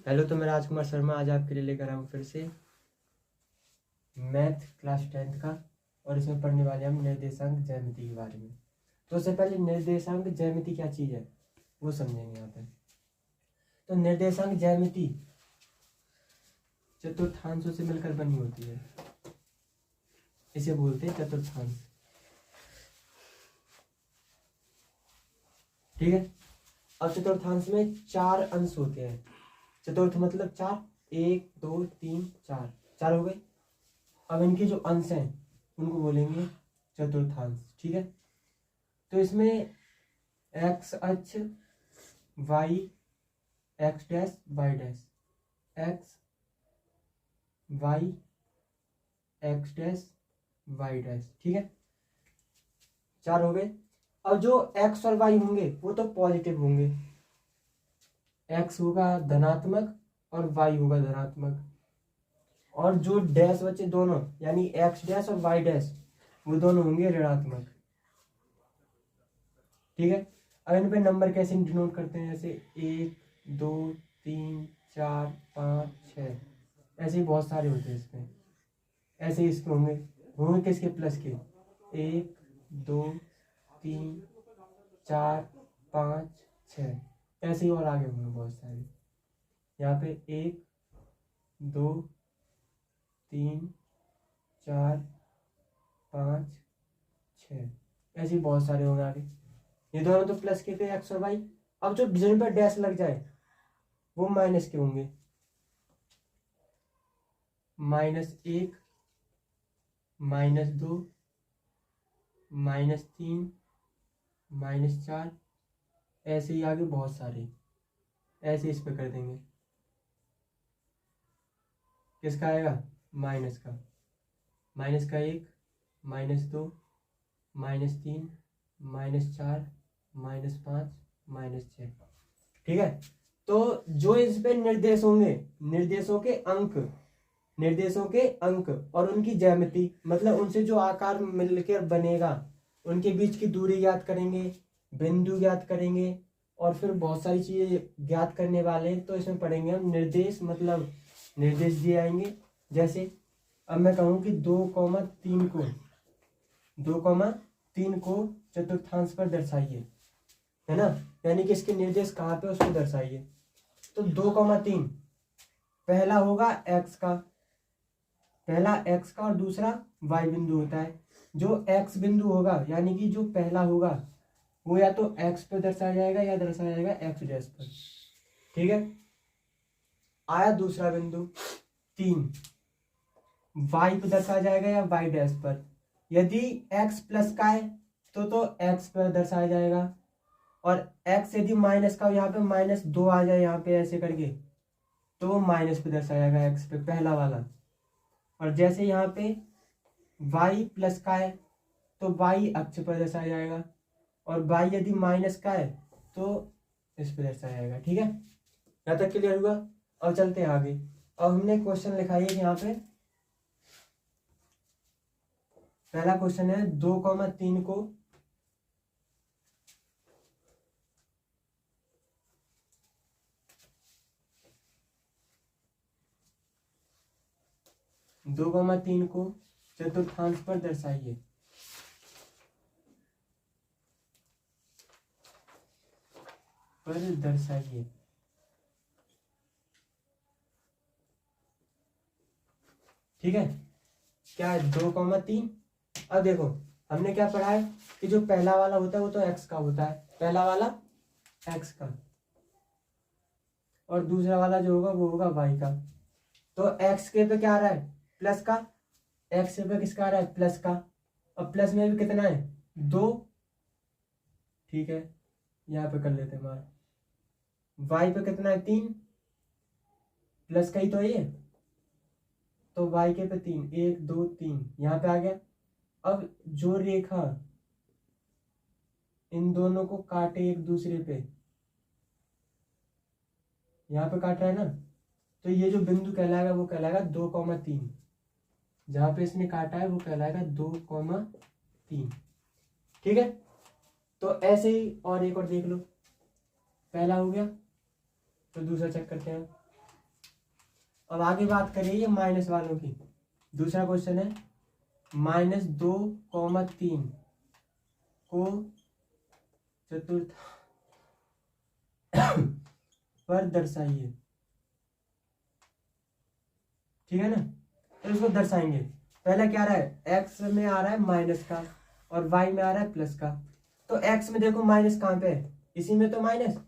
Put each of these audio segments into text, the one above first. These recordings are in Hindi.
हेलो, तो मैं राजकुमार शर्मा आज आपके लिए लेकर आया हूँ फिर से मैथ क्लास 10th का। और इसमें पढ़ने वाले हम निर्देशांक ज्यामिति के बारे में। तो उससे पहले निर्देशांक ज्यामिति क्या चीज़ है वो समझेंगे यहाँ पे। तो निर्देशांक ज्यामिति चतुर्थांशों से मिलकर बनी होती है, इसे बोलते हैं चतुर्थांश। ठीक है। अब चतुर्थांश में 4 अंश होते हैं। चतुर्थ मतलब 4, 1 2 3 4, 4 हो गए। अब इनके जो अंश हैं उनको बोलेंगे चतुर्थांश। ठीक है। तो इसमें एक्स अक्ष, y x dash y dash, x y x dash y dash. ठीक है, 4 हो गए। अब जो एक्स और वाई होंगे वो तो पॉजिटिव होंगे, एक्स होगा धनात्मक और वाई होगा धनात्मक। और जो डैश बचे दोनों यानी एक्स डैश और वाई डैश वो दोनों होंगे ऋणात्मक। ठीक है। अब इन पे नंबर कैसे डिनोट करते हैं, जैसे 1 2 3 4 5 6, ऐसे ही बहुत सारे होते हैं इसमें। ऐसे ही इसके होंगे होंगे किसके, प्लस के। 1 2 3 4 5 6, ऐसे ही और आगे होंगे बहुत सारे। यहाँ पे 1 2 3 4 5 6, ऐसे ही बहुत सारे होंगे आगे। ये दोनों तो प्लस के थे एक्स और वाई। अब जो जिन पर डैश लग जाए वो माइनस के होंगे। -1 -2 -3 -4, ऐसे ही आगे बहुत सारे। ऐसे इस पे कर देंगे। किसका आएगा, माइनस का। -1 -2 -3 -4 -5 -6। ठीक है। तो जो इस पे निर्देश होंगे, निर्देशों के अंक और उनकी ज्यामिति, मतलब उनसे जो आकार मिलकर बनेगा, उनके बीच की दूरी ज्ञात करेंगे, बिंदु ज्ञात करेंगे और फिर बहुत सारी चीजें ज्ञात करने वाले हैं। तो इसमें पढ़ेंगे हम निर्देश, मतलब निर्देश दिए आएंगे। जैसे अब मैं कहूँ कि 2,3 को चतुर्थांश पर दर्शाइए, है ना, यानी कि इसके निर्देश कहाँ पे उसको दर्शाइए। तो 2,3 पहला होगा एक्स का, और दूसरा वाई बिंदु होता है। जो एक्स बिंदु होगा यानी कि जो पहला होगा वो या तो एक्स पे दर्शाया जाएगा या दर्शाया जाएगा एक्स डैश पर। ठीक है। आया दूसरा बिंदु 3, वाई पे दर्शाया जाएगा या वाई डैश पर। यदि एक्स प्लस का है तो एक्स पर दर्शाया जाएगा, और एक्स यदि माइनस का, यहाँ पे -2 आ जाए यहाँ पे ऐसे करके, तो वो माइनस पे दर्शाया जाएगा एक्स पे, पहला वाला। और जैसे यहाँ पे y प्लस का है तो y अक्ष पर दर्शाया जाएगा, और y यदि माइनस का है तो इस पर दर्शाया जाएगा। ठीक है, यहाँ तक क्लियर हुआ। और चलते हैं आगे। अब हमने क्वेश्चन लिखा है यहाँ पे। पहला क्वेश्चन है 2,3 को 2,3 को चतुर्थांश पर दर्शाइए। ठीक है, क्या है 2,3। अब देखो हमने क्या पढ़ा है कि जो पहला वाला होता है वो तो एक्स का होता है, पहला वाला एक्स का, और दूसरा वाला जो होगा वो होगा वाई का। तो एक्स के पे क्या आ रहा है, प्लस का, एक्स पे किसका आ रहा है, प्लस का। अब प्लस में भी कितना है, 2। ठीक है, यहाँ पे कर लेते हैं मार। वाई पे कितना है, 3, प्लस का ही तो है ये, तो वाई के पे 3, 1 2 3 यहाँ पे आ गया। अब जो रेखा इन दोनों को काटे एक दूसरे पे, यहाँ पे काट रहा है ना, तो ये जो बिंदु कहलाएगा वो कहलाएगा 2,3। जहां पे इसने काटा है वो कहलाएगा 2,3। ठीक है। तो ऐसे ही और एक और देख लो, पहला हो गया तो दूसरा चेक करते हैं। अब आगे बात करिए ये माइनस वालों की। दूसरा क्वेश्चन है -2, 3 को चतुर्थ पर दर्शाइए। ठीक है ना, तो इसको दर्शाएंगे। पहला क्या आ रहा है, एक्स में आ रहा है माइनस का और वाई में आ रहा है प्लस का। तो एक्स में देखो माइनस कहाँ पे है, इसी में तो माइनस,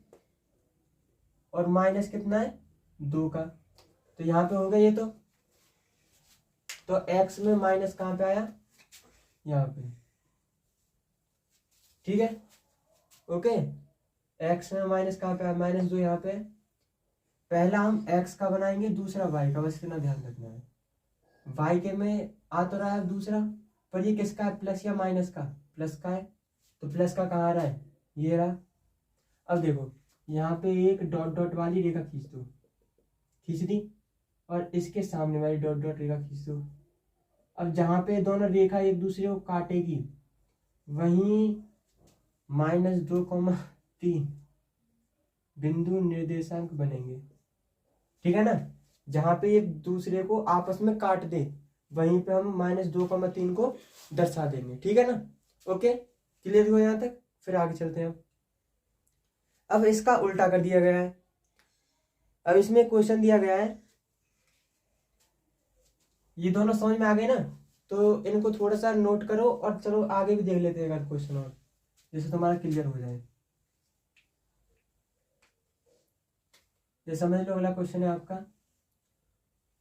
और माइनस कितना है 2 का, तो यहाँ पे होगा ये। तो एक्स में माइनस कहाँ पे आया, यहाँ पे। ठीक है, ओके। एक्स में माइनस कहाँ पे आया, -2 यहाँ पे। पहला हम एक्स का बनाएंगे, दूसरा वाई का, बस इतना ध्यान रखना है। वाई के में आ तो रहा है दूसरा, पर ये किसका है, प्लस या माइनस का, प्लस का है। तो प्लस का कहाँ आ रहा है, ये रहा। अब देखो यहाँ पे एक डॉट डॉट वाली रेखा खींच दो, खींच दी, और इसके सामने वाली डॉट डॉट रेखा खींच दो। अब जहाँ पे दोनों रेखा एक दूसरे को काटेगी वहीं -2, 3 बिंदु निर्देशांक बनेंगे। ठीक है ना, जहां पे एक दूसरे को आपस में काट दे वहीं पे हम -2, 3 को दर्शा देंगे। ठीक है ना, ओके, क्लियर हो यहाँ तक। फिर आगे चलते हैं। अब इसका उल्टा कर दिया गया है। अब इसमें क्वेश्चन दिया गया है, ये दोनों समझ में आ गए ना, तो इनको थोड़ा सा नोट करो और चलो आगे भी देख लेते हैं अगर क्वेश्चन और, जैसे तुम्हारा क्लियर हो जाए। ये समझ लो, अगला क्वेश्चन है आपका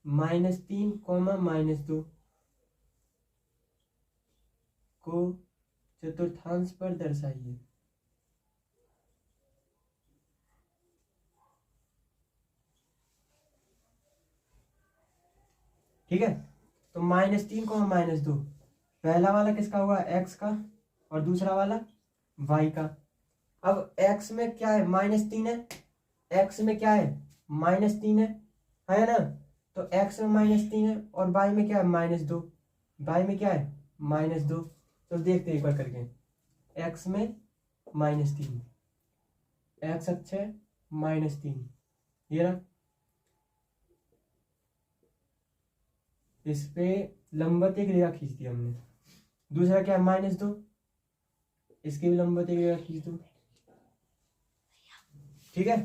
-3, -2 को चतुर्थांश पर दर्शाइए। ठीक है, तो -3, -2, पहला वाला किसका हुआ, एक्स का, और दूसरा वाला वाई का। अब एक्स में क्या है, -3 है, एक्स में क्या है, -3 है ना। तो एक्स में -3 है, और वाई में क्या है, -2, वाई में क्या है, -2। तो देखते हैं एक बार करके, एक्स में -3, एक्स अक्ष है -3, ये रहा। इस पे लंबवत एक रेखा खींच दी हमने। दूसरा क्या है, -2, इसकी भी लंबवत एक रेखा खींच दो। ठीक है,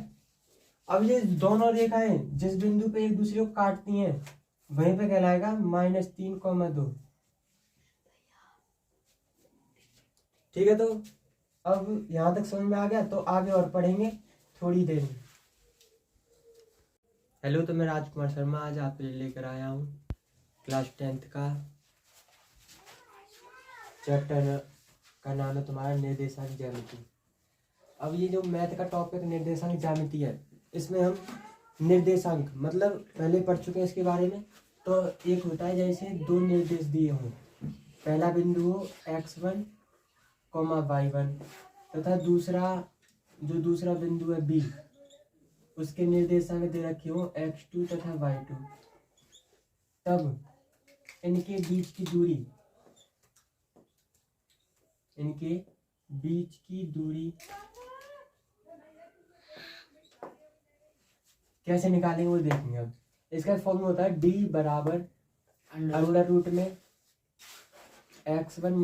अब ये दोनों रेखाएं जिस बिंदु पे एक दूसरे को काटती हैं वहीं पे कहलाएगा -3, 2। ठीक है, तो अब यहां तक समझ में आ गया, तो आगे और पढ़ेंगे थोड़ी देर में। हेलो, तो मैं राजकुमार शर्मा आज आपके लिए लेकर आया हूँ क्लास 10th का चैप्टर का नाम है तुम्हारा निर्देशांक ज्यामिति। अब ये जो मैथ का टॉपिक निर्देशांक ज्यामिति है, इसमें हम निर्देशांक मतलब पहले पढ़ चुके हैं इसके बारे में। तो एक होता है जैसे दो निर्देश दिए हों, पहला बिंदु हो x1, y1, तथा दूसरा बिंदु है b, उसके निर्देशांक दे रखे हो x2 तथा y2। तब इनके बीच की दूरी कैसे निकालेंगे वो देखेंगे। अब इसका फॉर्मूला होता है d बराबर √ में x1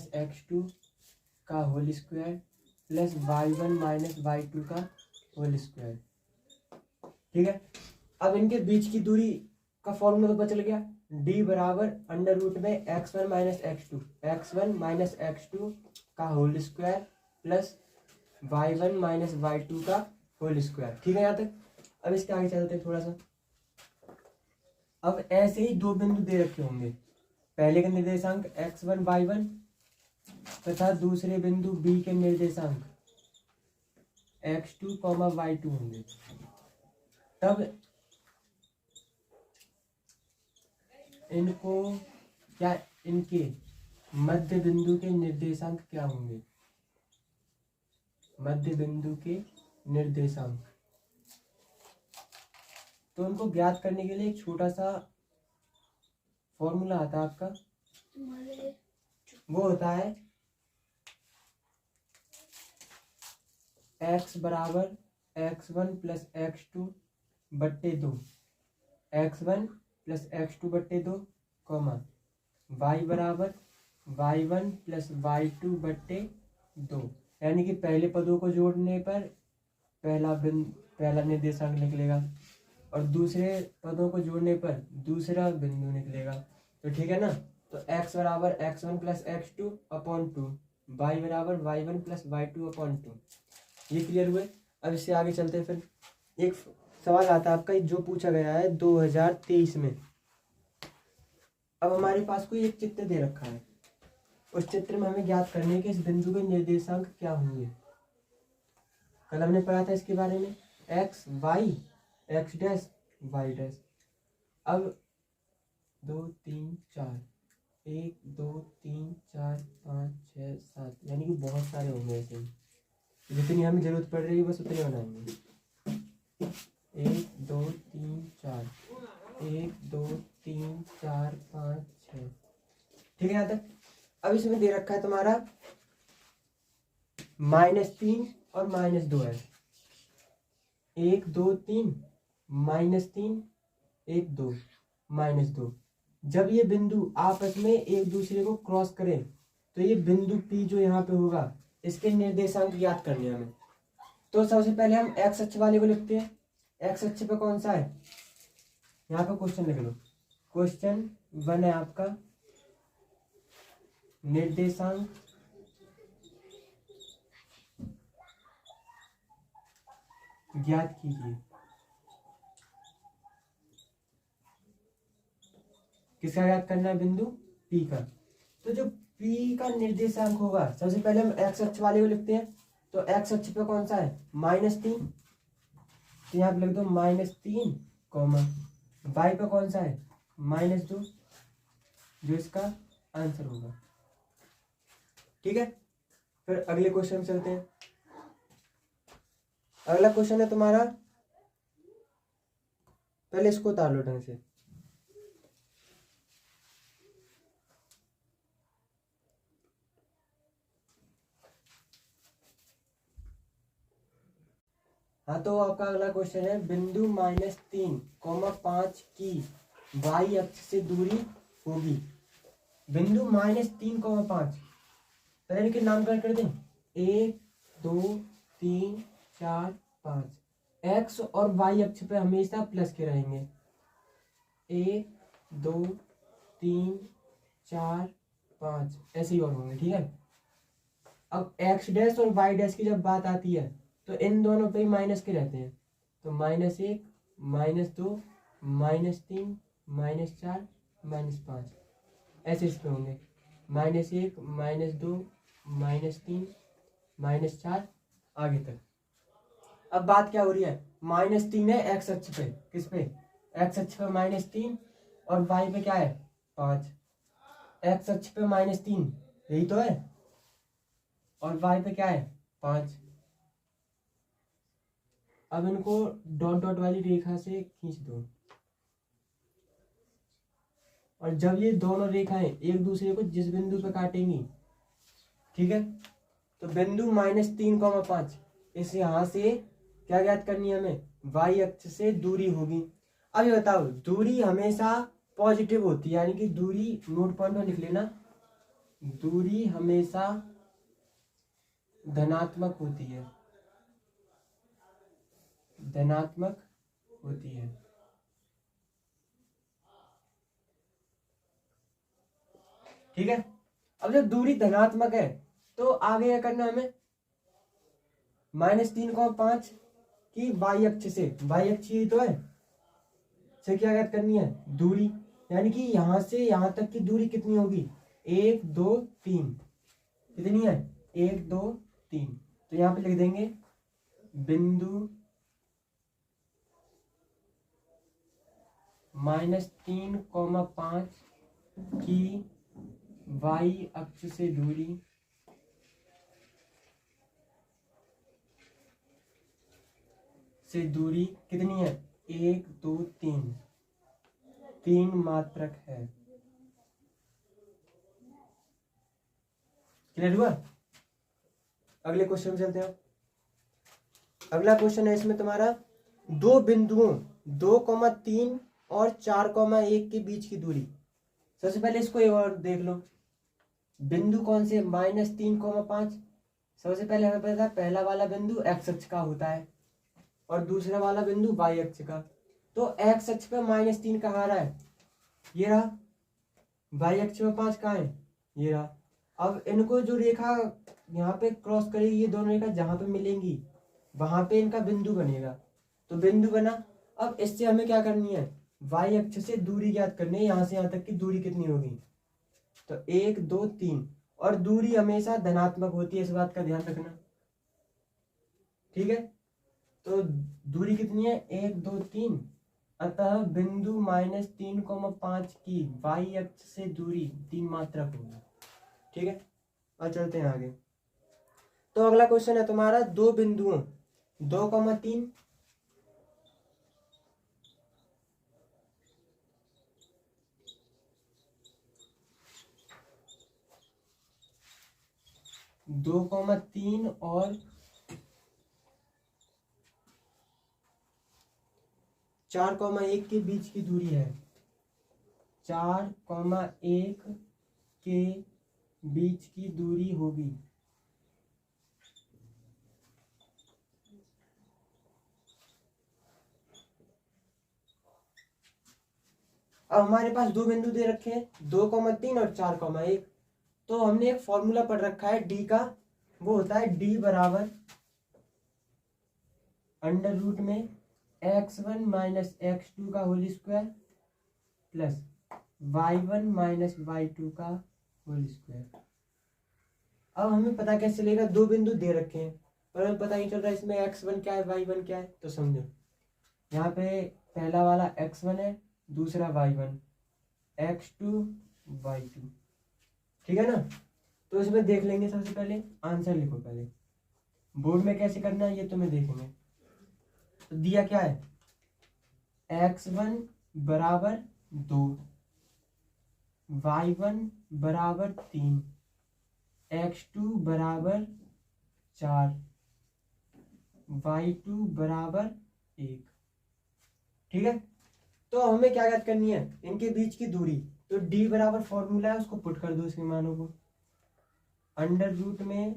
- x2 का whole square plus y1 - y2 का होल स्क्वायर। ठीक है, अब इनके बीच की दूरी का फॉर्मूला तो पता चल गया, d बराबर √ में x1 - x2 का whole square plus y1 - y2 का होल स्क्वायर। ठीक है यहाँ तक। अब इसके आगे चलते हैं थोड़ा सा। अब ऐसे ही दो बिंदु दे रखे होंगे, पहले का निर्देशांक x1 y1 तथा दूसरे बिंदु b के निर्देशांक x2 y2 होंगे। तब इनके मध्य बिंदु के निर्देशांक क्या होंगे, मध्य बिंदु के निर्देशांक। तो उनको ज्ञात करने के लिए एक छोटा सा फॉर्मूला आता है आपका, वो होता है x बराबर x1 + x2 बट्टे 2, x1 प्लस x2 बट्टे 2 कॉमा y बराबर y1 प्लस y2 बट्टे 2, यानी कि पहले पदों को जोड़ने पर पहला निर्देशांक निकलेगा और दूसरे पदों को जोड़ने पर दूसरा बिंदु निकलेगा। तो ठीक है ना। तो x बराबर x1 plus x2 upon 2, y बराबर y1 प्लस y2 अपॉन 2। ये क्लियर हुए। अब इससे आगे चलते हैं। फिर एक सवाल आता है आपका जो पूछा गया है 2023 में। अब हमारे पास कोई एक चित्र दे रखा है, उस चित्र में हमें ज्ञात करने के इस बिंदु के निर्देशांक क्या होंगे। कल हमने पढ़ा था इसके बारे में, x y x dash y dash. अब 2 3 4 1 2 3 4 5 6 7, यानी कि बहुत सारे होंगे ऐसे ही। जितनी हमें जरूरत पड़ रही है बस उतने बनाएंगे। 1 2 3 4 1 2 3 4 5 6, ठीक है यहाँ तक। अब इसमें दे रखा है तुम्हारा -3 और -2 है। 1 2 3 -3 1 2 -2। जब ये बिंदु आपस में एक दूसरे को क्रॉस करें तो ये बिंदु P जो यहाँ पे होगा इसके निर्देशांक ज्ञात करने हमें। तो सबसे पहले हम x अक्ष वाले को लिखते हैं। x अक्ष पे कौन सा है, यहाँ पे क्वेश्चन लिख लो। क्वेश्चन 1 है आपका, निर्देशांक ज्ञात कीजिए। किसका ज्ञात करना है, बिंदु P का। तो जो P का निर्देशांक होगा, सबसे पहले हम x अक्ष वाले को लिखते हैं। तो x अक्ष पे कौन सा है, -3, तो यहाँ पे लिख दो -3 कॉमा y पे कौन सा है, -2, जो इसका आंसर होगा। ठीक है। फिर अगले क्वेश्चन में चलते हैं। अगला क्वेश्चन है तुम्हारा, पहले इसको उतार लो ढंग से। हाँ, तो आपका अगला क्वेश्चन है, बिंदु -3, 5 की y अक्ष से दूरी होगी। बिंदु -3, 5, पहले के नामकरण कर दें। 1 2 3 4 5। x और y अक्ष पे हमेशा प्लस के रहेंगे। 1 2 3 4 5 ऐसे ही और होंगे। ठीक है। अब x डैश और y डैश की जब बात आती है तो इन दोनों पे ही माइनस के रहते हैं। तो -1 -2 -3 -4 -5 ऐसे इसमें होंगे। -1 -2 -3 -4 आगे तक। अब बात क्या हो रही है, -3 है x अक्ष पे। किस पे, x अक्ष पे -3 और y पे क्या है, 5। x अक्ष पे -3 यही तो है, और y पे क्या है, 5। अब इनको डॉट डॉट वाली रेखा से खींच दो, और जब ये दोनों रेखाएं एक दूसरे को जिस बिंदु पे काटेंगी, ठीक है, तो बिंदु -3, 5, इस यहां से क्या ज्ञात करनी है हमें, y अक्ष से दूरी होगी। अब ये बताओ, दूरी हमेशा पॉजिटिव होती है, यानी कि दूरी नोट पॉइंट में लिख लेना, दूरी हमेशा धनात्मक होती है, धनात्मक होती है। ठीक है। अब जब दूरी धनात्मक है तो आगे क्या करना हमें, -3, 5 की y अक्ष से, y अक्ष ही तो है, से क्या ज्ञात करनी है, दूरी। यानी कि यहां से यहां तक की दूरी कितनी होगी, 1 2 3। कितनी है, 1 2 3। तो यहां पे लिख देंगे बिंदु -3, 5 की y अक्ष से दूरी कितनी है, 1 2 3, 3 मात्रक है। क्लियर हुआ। अगले क्वेश्चन में चलते हैं। अगला क्वेश्चन है इसमें तुम्हारा, दो बिंदुओं 2, 3 और 4,1 के बीच की दूरी। सबसे पहले इसको एक और देख लो, बिंदु कौन से, -3,5। सबसे पहले हमें पता है पहला वाला बिंदु एक्स अक्ष का होता है और दूसरा वाला बिंदु वाई अक्ष का। तो एक्स अक्ष पे -3 कहाँ आ रहा है, ये रहा। वाई अक्ष पे 5 कहाँ है, ये रहा। अब इनको जो रेखा यहाँ पे क्रॉस करेगी, ये दोनों रेखा जहां पे मिलेंगी वहां पे इनका बिंदु बनेगा। तो बिंदु बना। अब इससे हमें क्या करनी है, वाई अक्ष से दूरी ज्ञात करनी है, यहाँ से यहाँ तक की दूरी कितनी होगी। तो 1 2 3, और दूरी हमेशा धनात्मक होती है, इस बात का ध्यान रखना, ठीक है। तो दूरी कितनी है, 1 2 3। अतः बिंदु -3,5 की वाई अक्ष से दूरी 3 मात्रक होगी, ठीक है। और चलते हैं आगे। तो अगला क्वेश्चन है तुम्हारा, दो बिंदुओं 2,3 2,3 और 4,1 के बीच की दूरी है। 4,1 के बीच की दूरी होगी। अब हमारे पास दो बिंदु दे रखे हैं, 2,3 और 4,1। तो हमने एक फॉर्मूला पढ़ रखा है डी का, वो होता है डी बराबर √ में x1 - x2 का whole square plus y1 - y2 का होल स्क्वायर। अब हमें पता कैसे चलेगा, दो बिंदु दे रखे हैं पर हमें पता नहीं चल रहा है इसमें x1 क्या है y1 क्या है। तो समझो, यहाँ पे पहला वाला x1 है, दूसरा y1, x2 y2, ठीक है ना। तो इसमें देख लेंगे, सबसे पहले आंसर लिखो, पहले बोर्ड में कैसे करना है ये तुम्हें देखेंगे। तो दिया क्या है, x1 बराबर 2, y1 बराबर 3, x2 बराबर 4, y2 बराबर 1, ठीक है। तो हमें क्या याद करनी है, इनके बीच की दूरी। तो d बराबर फॉर्मूला है, उसको पुट कर दो इसके मानों को। √ में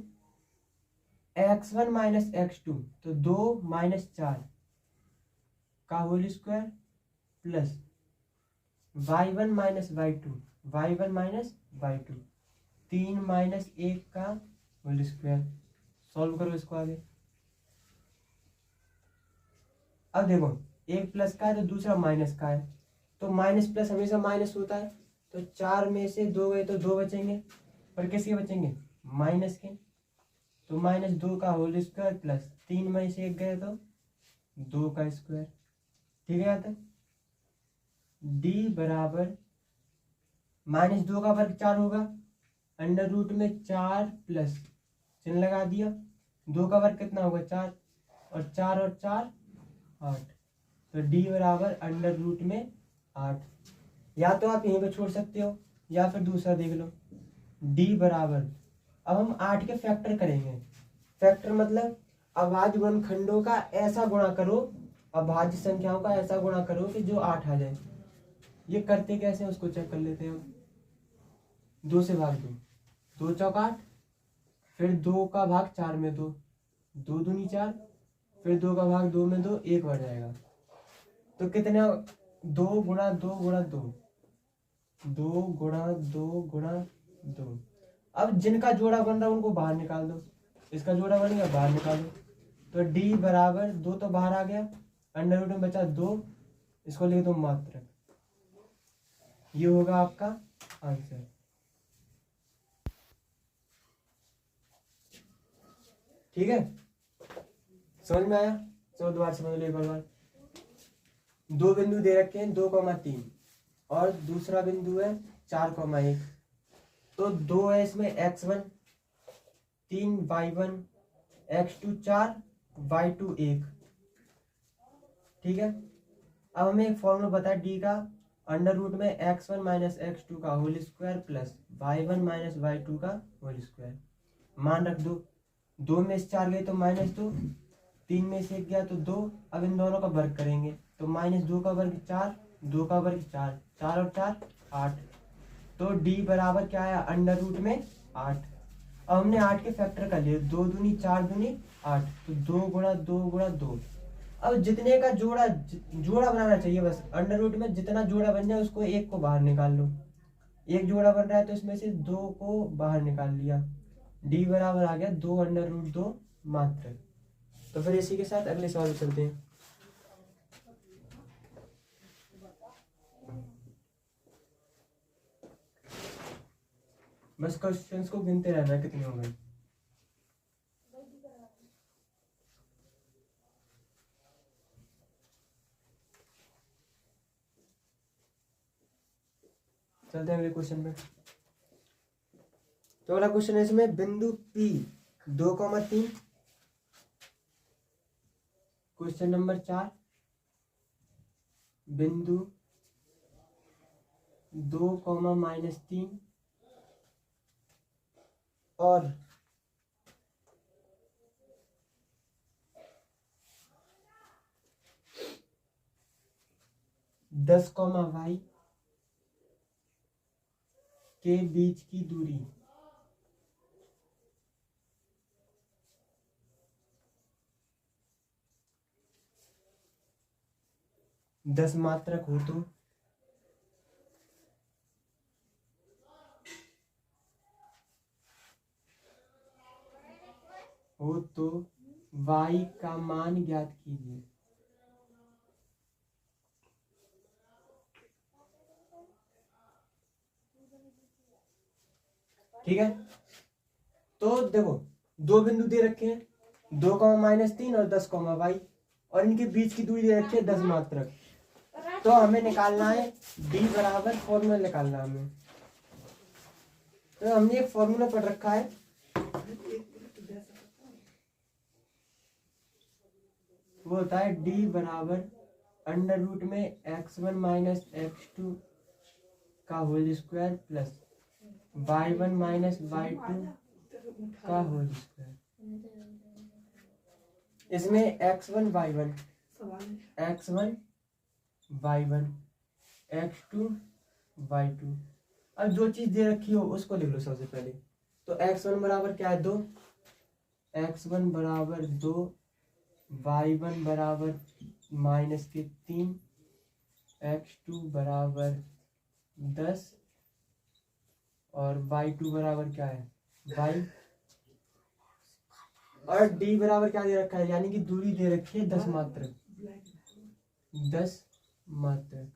x1 - x2, तो 2 - 4 का whole square plus y1 - y2, y1 - y2, 3 - 1 का होल स्क्वायर। सॉल्व करो इसको आगे। अब देखो, एक प्लस का है तो दूसरा माइनस का है, तो माइनस प्लस हमेशा माइनस होता है। तो 4 में से 2 गए तो 2 बचेंगे, पर किसके बचेंगे, माइनस के। तो -2 का होल स्क्वायर प्लस 3 में से 1 गए तो 2 का स्क्वायर, ठीक है। आता d बराबर -2 का वर्ग 4 होगा, √ में 4 प्लस चिन्ह लगा दिया, 2 का वर्ग कितना होगा 4, और 4 और 4 8। तो d बराबर √ में 8। या तो आप यहीं पे छोड़ सकते हो या फिर दूसरा देख लो, d बराबर, अब हम 8 के फैक्टर करेंगे। फैक्टर मतलब अभाज्य गुणनखंडों का ऐसा गुणा करो, अभाज्य संख्याओं का ऐसा गुणा करो कि जो 8 आ जाए। ये करते कैसे हैं उसको चेक कर लेते हैं। 2 से भाग दो, 2 चौक 8, फिर 2 का भाग 4 में 2, 2 दूनी 4, फिर 2 का भाग 2 में 2, 1 बढ़ जाएगा। तो कितना, 2 गुणा 2 गुणा 2, 2 गुणा 2 गुणा 2। अब जिनका जोड़ा बन रहा है उनको बाहर निकाल दो, इसका जोड़ा बन गया, बाहर निकाल दो। तो d बराबर 2 तो बाहर आ गया, √ में बचा 2, इसको लिख दो मात्रक। ये होगा आपका आंसर, ठीक है। समझ में आया, चलो दोबारा समझ लो एक बार। दो बिंदु दे रखे हैं 2,3 और दूसरा बिंदु है 4,1। तो 2 है इसमें x1, 3 y1, x2 4, y2 1, ठीक है। अब हमें एक फॉर्मूला पता है d का, √ में x1 - x2 का whole square plus y1 - y2 का होल स्क्वायर। मान रख दो, 2 में से 4 गए तो -2, 3 में से 1 गया तो 2। अब इन दोनों का वर्ग करेंगे, तो -2 का वर्ग 4 2 का वर्ग 4, 4 और 4 8। तो d बराबर क्या आया, अंडर रूट में 8। अब हमने 8 के फैक्टर कर लिए, 2 दूनी 4 दूनी 8, तो 2 गुणा 2 गुणा 2। अब जितने का जोड़ा बनाना चाहिए, बस अंडर रूट में जितना जोड़ा बन जाए उसको एक को बाहर निकाल लो। एक जोड़ा बन रहा है तो इसमें से 2 को बाहर निकाल लिया, डी बराबर आ गया 2 अंडर रूट 2 मात्रक। तो फिर इसी के साथ अगले सवाल चलते हैं। बस क्वेश्चंस को गिनते रहना कितने हो गए। चलते हैं अगले क्वेश्चन पे। तो अगला क्वेश्चन है इसमें बिंदु P 2,3, क्वेश्चन नंबर 4, बिंदु 2,-3 और 10, y के बीच की दूरी 10 मात्रक हो तो y का मान ज्ञात कीजिए। ठीक है, तो देखो दो बिंदु दे रखे हैं, 2,-3 और 10, y, और इनके बीच की दूरी दे रखी है 10 मात्रक। तो हमें निकालना है d बराबर, फॉर्मूला निकालना है हमें। तो हमने एक फॉर्मूला पढ़ रखा है, वो होता है d बराबर अंडर रूट में x1 माइनस x2 का whole square plus y1 minus y2 का होल स्क्वायर। इसमें x1 y1, x1 y1, x2 y2। अब जो चीज दे रखी हो उसको लिख लो सबसे पहले। तो x1 बराबर क्या है 2, x1 बराबर 2, y1 बराबर -3, x2 बराबर 10 और y2 बराबर क्या है y, और d बराबर क्या दे रखा है, यानी कि दूरी दे रखी है 10 मात्रक, 10 मात्रक।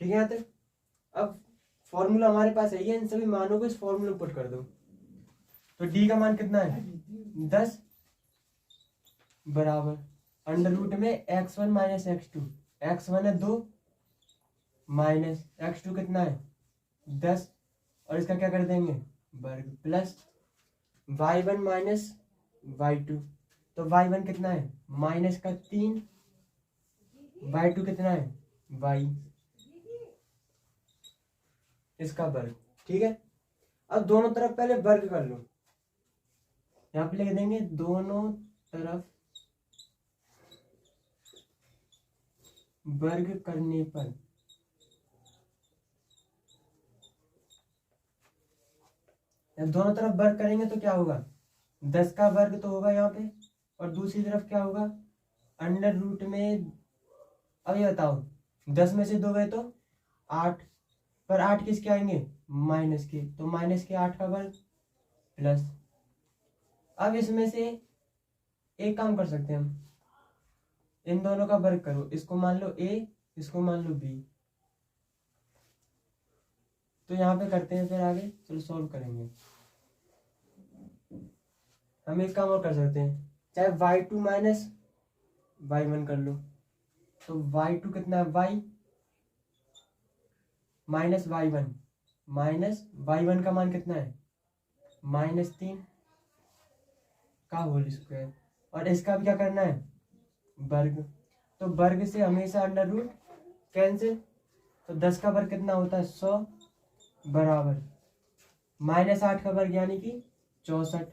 ठीक है यहाँ तक। अब फॉर्मूला हमारे पास है, इन सभी मानों को इस फॉर्मूले में पुट कर दो। तो d का मान कितना है 10 बराबर अंडर रूट में x1 माइनस x2, x1 है 2 माइनस x2 कितना है 10, और इसका क्या कर देंगे वर्ग, प्लस y1 माइनस y2। तो y1 कितना है -3, y2 कितना है y, इसका वर्ग। ठीक है, अब दोनों तरफ पहले वर्ग कर लो। यहाँ पे लिख देंगे दोनों तरफ वर्ग करने पर दोनों तरफ वर्ग करेंगे तो क्या होगा 10 का वर्ग तो होगा यहाँ पे, और दूसरी तरफ क्या होगा अंडर रूट में। अब ये बताओ 10 में से 2 गए तो 8, पर 8 किसके आएंगे माइनस के, तो माइनस के 8 का वर्ग प्लस। अब इसमें से एक काम कर सकते हैं हम, इन दोनों का वर्ग करो, इसको मान लो a, इसको मान लो b। तो यहाँ पे करते हैं फिर आगे, चलो सॉल्व करेंगे। हम एक काम और कर सकते हैं, चाहे y2 माइनस y1 कर लो। तो y2 कितना है y माइनस y1 का मान कितना है -3 का होल स्क्वायर, और इसका भी क्या करना है वर्ग। तो वर्ग से हमेशा अंडर रूट कैंसिल, तो 10 का वर्ग कितना होता है 100 बराबर -8 का वर्ग यानी कि 64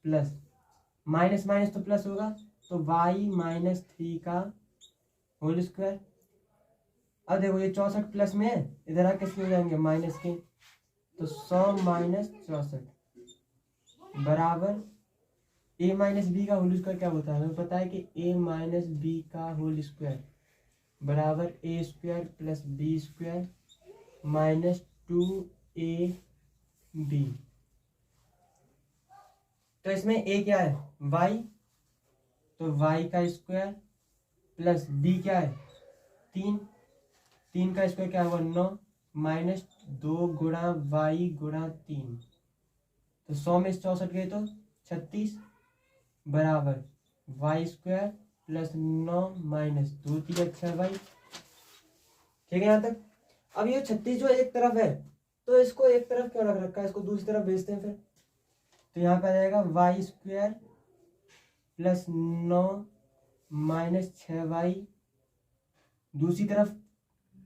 प्लस माइनस माइनस तो प्लस होगा, तो y -3 का होल स्क्वायर। अब देखो ये 64 प्लस में है, इधर आके किसके हो जाएंगे माइनस के, तो 100 माइनस 64 बराबर ए माइनस बी का होल स्क्वायर क्या होता है, हमें पता है कि ए माइनस बी का होल स्क्वायर बराबर a square plus b square minus 2ab। तो इसमें ए क्या है y, तो y का स्क्वायर प्लस b क्या है 3, 3 का स्क्वायर क्या हुआ 9 माइनस 2 गुणा y गुणा 3, तो 100 में 64 गए तो 36 बराबर y square plus 9 minus 2 3 6y। ठीक है यहाँ तक। अब ये 36 जो एक तरफ है तो इसको एक तरफ क्यों रख रखा है, इसको दूसरी तरफ भेजते हैं फिर। तो यहाँ पे आ जाएगा y square plus 9 minus 6y, दूसरी तरफ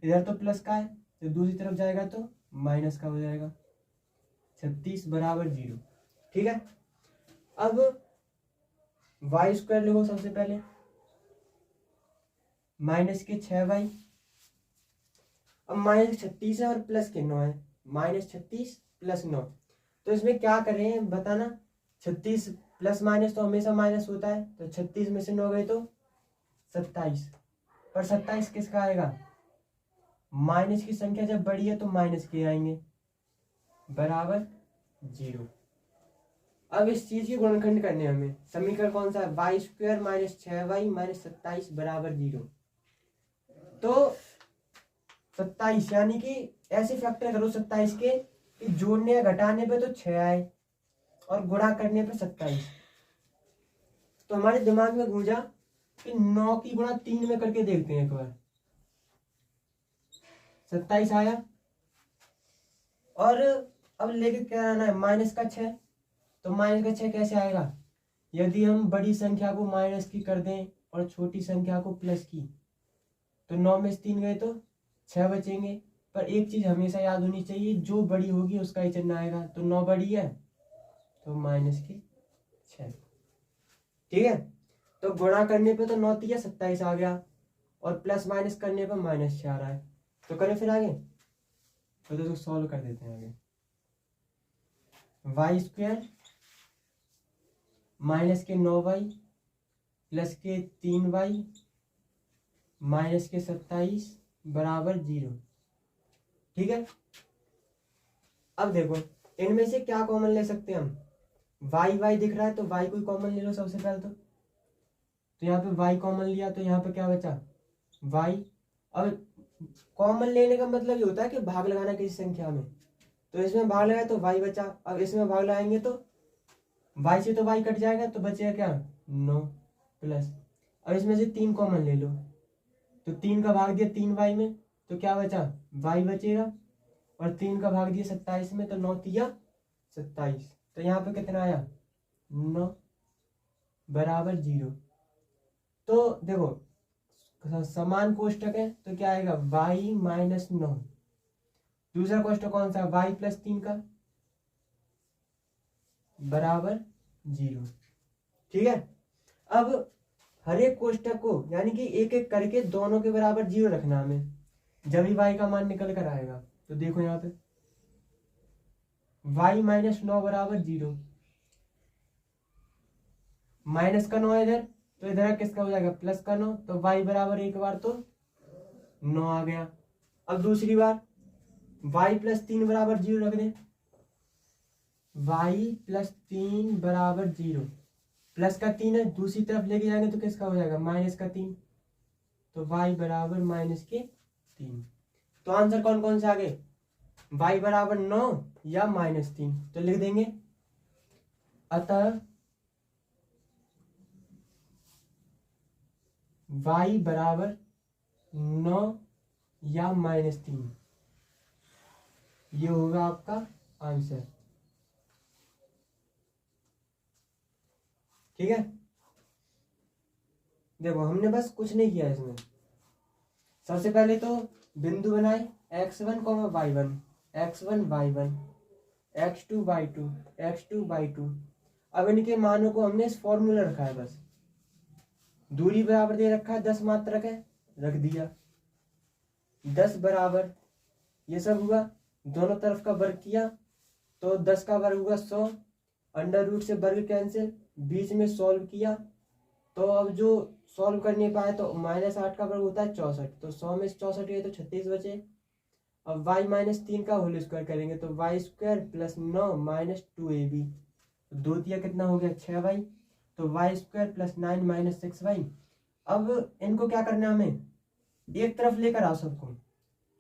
इधर तो प्लस का है तो दूसरी तरफ जाएगा तो माइनस का हो जाएगा 36 बराबर 0। ठीक है। अब y स्क्वायर लिखो सबसे पहले माइनस के 6y, अब माइनस 36 है और प्लस के 9 है, माइनस 36 प्लस 9, तो इसमें क्या करें बताना। 36 प्लस माइनस तो हमेशा माइनस होता है, तो 36 में से 9 गए तो 27, पर 27 किसका आएगा, माइनस की संख्या जब बड़ी है तो माइनस के आएंगे बराबर 0। अब इस चीज की गुणनखंड करने हमें, समीकरण कौन सा है y square minus 6y minus 27 बराबर 0। तो 27 यानी कि ऐसे फैक्टर करो 27 के कि जोड़ने या घटाने पे तो 6 आए और गुणा करने पे 27। तो हमारे दिमाग में गूंजा कि 9 की गुणा 3 में करके देखते हैं एक बार, 27 आया। और अब लेके क्या आना है माइनस का 6, तो माइनस का 6 कैसे आएगा, यदि हम बड़ी संख्या को माइनस की कर दें और छोटी संख्या को प्लस की, तो 9 में से 3 गए तो 6 बचेंगे। पर एक चीज हमेशा याद होनी चाहिए, जो बड़ी होगी उसका ही चिन्ह आएगा, तो 9 बड़ी है तो माइनस के 6। ठीक है। तो गुणा करने पे तो 9 3 27 आ गया और प्लस माइनस करने पे माइनस 6 आ रहा है। तो करें फिर आगे, तो दोस्तों सॉल्व कर देते हैं आगे। y स्क्वायर माइनस के 9y प्लस के 3y माइनस के 27 बराबर 0। ठीक है। अब देखो इनमें से क्या कॉमन ले सकते हैं हम, y दिख रहा है तो y कोई कॉमन ले लो सबसे पहले। तो यहाँ पे y कॉमन लिया तो यहाँ पे क्या बचा y। अब कॉमन लेने का मतलब ये होता है कि भाग लगाना किसी संख्या में, तो इसमें भाग लगाया तो y बचा। अब इसमें भाग लगाएंगे तो y से तो y कट जाएगा तो बचेगा क्या 9 प्लस, अब इसमें से 3 कॉमन ले लो, तो 3 का भाग दिया 3y में तो क्या बचा y बचेगा, और 3 का भाग दिया 27 में तो 9 3 27, तो यहाँ पे कितना आया 9 बराबर 0। तो देखो समान कोष्टक है तो क्या आएगा y माइनस 9, दूसरा कोष्टक कौन सा y प्लस 3 का बराबर 0। ठीक है। अब हर एक कोष्टक को यानी कि एक एक करके दोनों के बराबर 0 रखना हमें, जब ही y का मान निकल कर आएगा। तो देखो यहाँ पे y माइनस 9 बराबर 0, माइनस का 9 इधर तो इधर किसका हो जाएगा प्लस का 9, तो y बराबर एक बार तो 9 आ गया। अब दूसरी बार y प्लस 3 बराबर 0 रख दें, y प्लस 3 बराबर 0, प्लस का 3 है दूसरी तरफ लेके जाएंगे तो किसका हो जाएगा माइनस का 3, तो y बराबर माइनस के 3। तो आंसर कौन कौन से आ गए y बराबर 9 या माइनस 3, तो लिख देंगे अतः y बराबर 9 या माइनस 3, ये होगा आपका आंसर। ठीक है। देखो हमने बस कुछ नहीं किया इसमें, सबसे पहले तो बिंदु बनाए x1 y1 x1 y1 x2 y2 x2 y2। अब इनके मानों को हमने इस फॉर्मूला रखा है, बस दूरी बराबर दे रखा है 10 मात्रक है, रख दिया। 10 बराबर ये सब हुआ, दोनों तरफ का वर्ग किया तो 10 का वर्ग हुआ 100, अंडर रूट से वर्ग कैंसिल, बीच में सॉल्व किया तो अब जो सॉल्व कर नहीं पाए तो -8 का वर्ग होता है 64, तो 100 में 64 गए तो 36 बचे। अब y -3 का होल स्क्वायर करेंगे तो y² + 9 - 2ab, दो दिया कितना हो गया 6y, तो y² + 9 - 6y। अब इनको क्या करना है, हमें एक तरफ लेकर आओ सबको,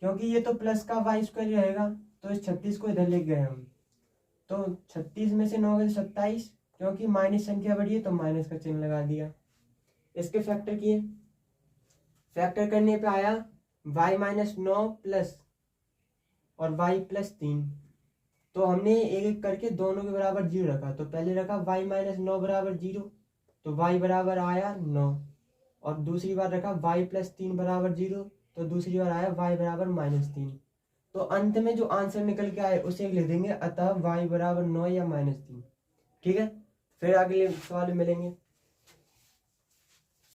क्योंकि ये तो प्लस का y² रहेगा, तो इस 36 को इधर लेके गए हम, तो 36 में से 9 गए 27, क्योंकि माइनस संख्या बढ़ी है तो माइनस का चिन्ह लगा दिया। इसके फैक्टर किए, फैक्टर करने पे आया y - 9 प्लस और y + 3, तो हमने एक एक करके दोनों के बराबर 0 रखा। तो पहले रखा y - 9 बराबर 0, तो y बराबर आया 9, और दूसरी बार रखा y + 3 बराबर 0, तो दूसरी बार आया y बराबर -3। तो अंत में जो आंसर निकल के आए उसे लिख देंगे, अतः y बराबर 9 या -3। ठीक है, फिर अगले सवाल में मिलेंगे।